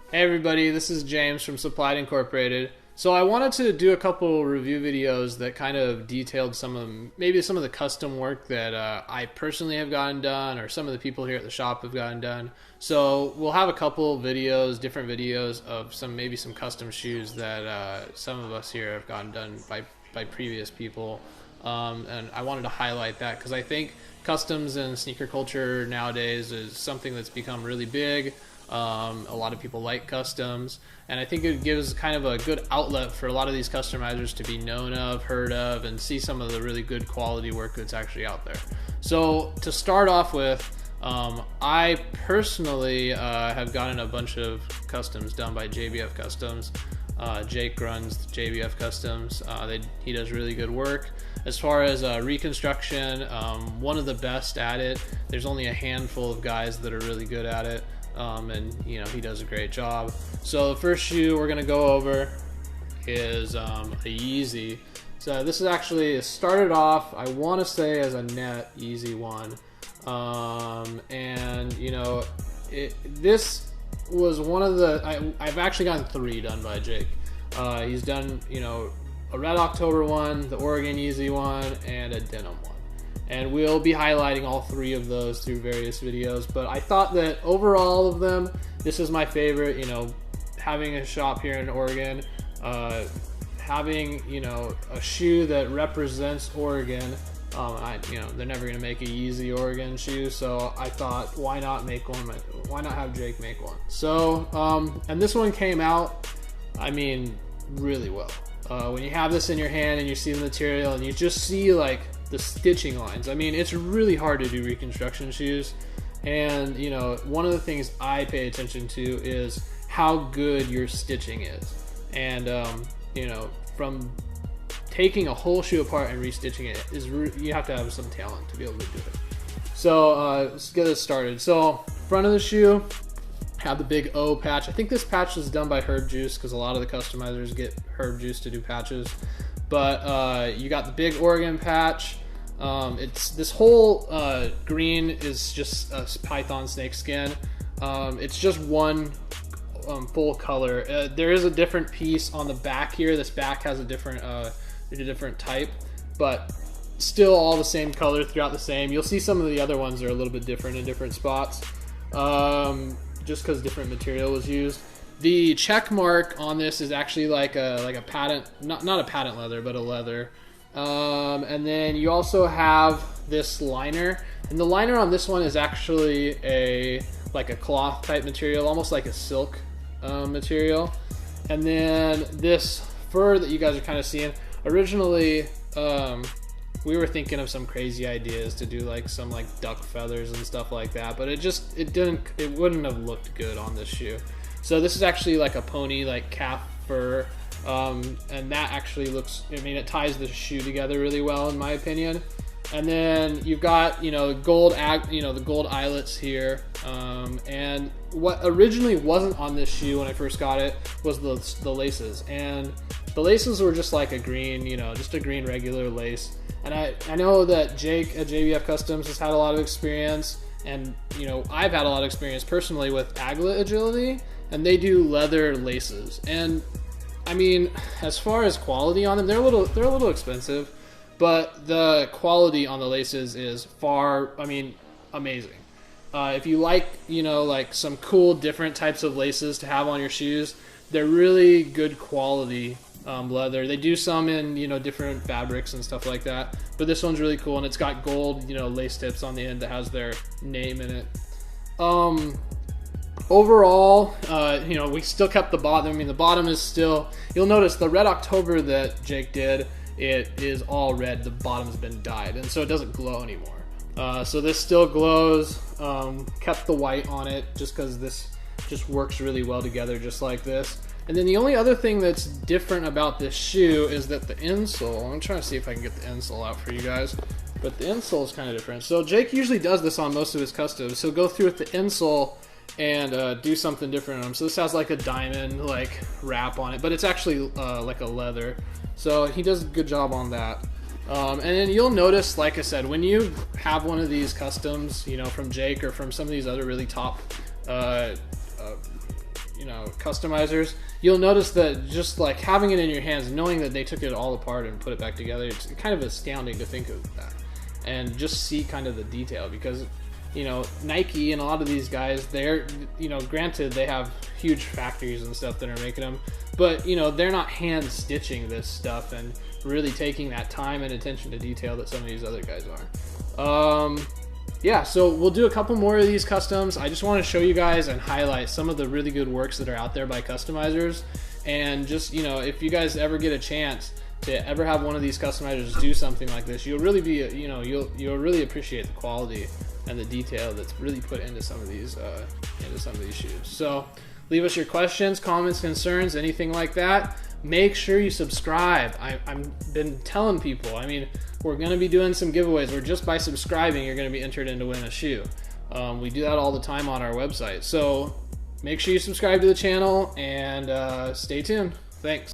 Hey everybody, this is James from Supplied Incorporated. So I wanted to do a couple review videos that kind of detailed maybe some of the custom work that I personally have gotten done, or some of the people here at the shop have gotten done. So we'll have a couple videos, different videos of maybe some custom shoes that some of us here have gotten done by previous people. And I wanted to highlight that because I think customs in sneaker culture nowadays is something that's become really big. A lot of people like customs, and I think it gives kind of a good outlet for a lot of these customizers to be known of, heard of, and see some of the really good quality work that's actually out there. So to start off with, I personally have gotten a bunch of customs done by JBF Customs. Jake runs JBF Customs. He does really good work. As far as reconstruction, one of the best at it. There's only a handful of guys that are really good at it. And you know, he does a great job. So the first shoe we're gonna go over is a Yeezy. So this is actually started off, I want to say, as a net Yeezy one, and you know, this was one of the I've actually gotten 3 done by Jake. He's done, you know, a Red October one, the Oregon Yeezy one, and a denim one. And we'll be highlighting all 3 of those through various videos. But I thought that overall of them, this is my favorite. You know, having a shop here in Oregon, having, you know, a shoe that represents Oregon. You know, they're never gonna make a Yeezy Oregon shoe, so I thought, why not make one? Why not have Jake make one? So, and this one came out, I mean, really well. When you have this in your hand and you see the material and you just see like the stitching lines, I mean, it's really hard to do reconstruction shoes. And you know, one of the things I pay attention to is how good your stitching is. And you know, from taking a whole shoe apart and restitching it you have to have some talent to be able to do it. So let's get this started. So front of the shoe, have the big O patch. I think this patch was done by Herb Juice because a lot of the customizers get Herb Juice to do patches. But you got the big Oregon patch. It's this whole green is just a python snake skin. It's just one full color. There is a different piece on the back here. This back has a different type, but still all the same color throughout the same. You'll see some of the other ones are a little bit different in different spots. Just because different material was used. The check mark on this is actually like a patent, not a patent leather, but a leather. And then you also have this liner, and the liner on this one is actually like a cloth type material, almost like a silk material. And then this fur that you guys are kind of seeing, originally we were thinking of some crazy ideas to do like some like duck feathers and stuff like that, but it wouldn't have looked good on this shoe. So this is actually like a pony, like calf fur, and that actually looks, I mean, it ties the shoe together really well in my opinion. And then you've got, you know, the gold eyelets here, and what originally wasn't on this shoe when I first got it was the laces, and the laces were just like a green, you know, just a green regular lace. And I know that Jake at JBF Customs has had a lot of experience, and you know, I've had a lot of experience personally with Aglet Agility, and they do leather laces. And I mean, as far as quality on them, they're a little expensive, but the quality on the laces is far, I mean, amazing. If you like, you know, like some cool different types of laces to have on your shoes, they're really good quality leather. They do some in, you know, different fabrics and stuff like that, but this one's really cool, and it's got gold, you know, lace tips on the end that has their name in it. Overall, you know, we still kept the bottom. I mean, the bottom is still, you'll notice the Red October that Jake did, it is all red. The bottom's been dyed, and so it doesn't glow anymore. So this still glows. Kept the white on it just because this just works really well together, just like this. And then the only other thing that's different about this shoe is that the insole, I'm trying to see if I can get the insole out for you guys, but the insole is kind of different. So Jake usually does this on most of his customs. He'll go through with the insole and do something different on them. So this has like a diamond like wrap on it, but it's actually like a leather. So he does a good job on that. And then you'll notice, like I said, when you have one of these customs, you know, from Jake or from some of these other really top customizers, you'll notice that just like having it in your hands, knowing that they took it all apart and put it back together, it's kind of astounding to think of that and just see kind of the detail. Because Nike and a lot of these guys, they're granted they have huge factories and stuff that are making them, but they're not hand stitching this stuff and really taking that time and attention to detail that some of these other guys are. Yeah, so we'll do a couple more of these customs. I just want to show you guys and highlight some of the really good works that are out there by customizers. And just, if you guys ever get a chance to ever have one of these customizers do something like this, you'll really be, you'll really appreciate the quality and the detail that's really put into some of these shoes. So leave us your questions, comments, concerns, anything like that. Make sure you subscribe. I've been telling people, we're going to be doing some giveaways where just by subscribing, you're going to be entered in to win a shoe. We do that all the time on our website. So make sure you subscribe to the channel and stay tuned. Thanks.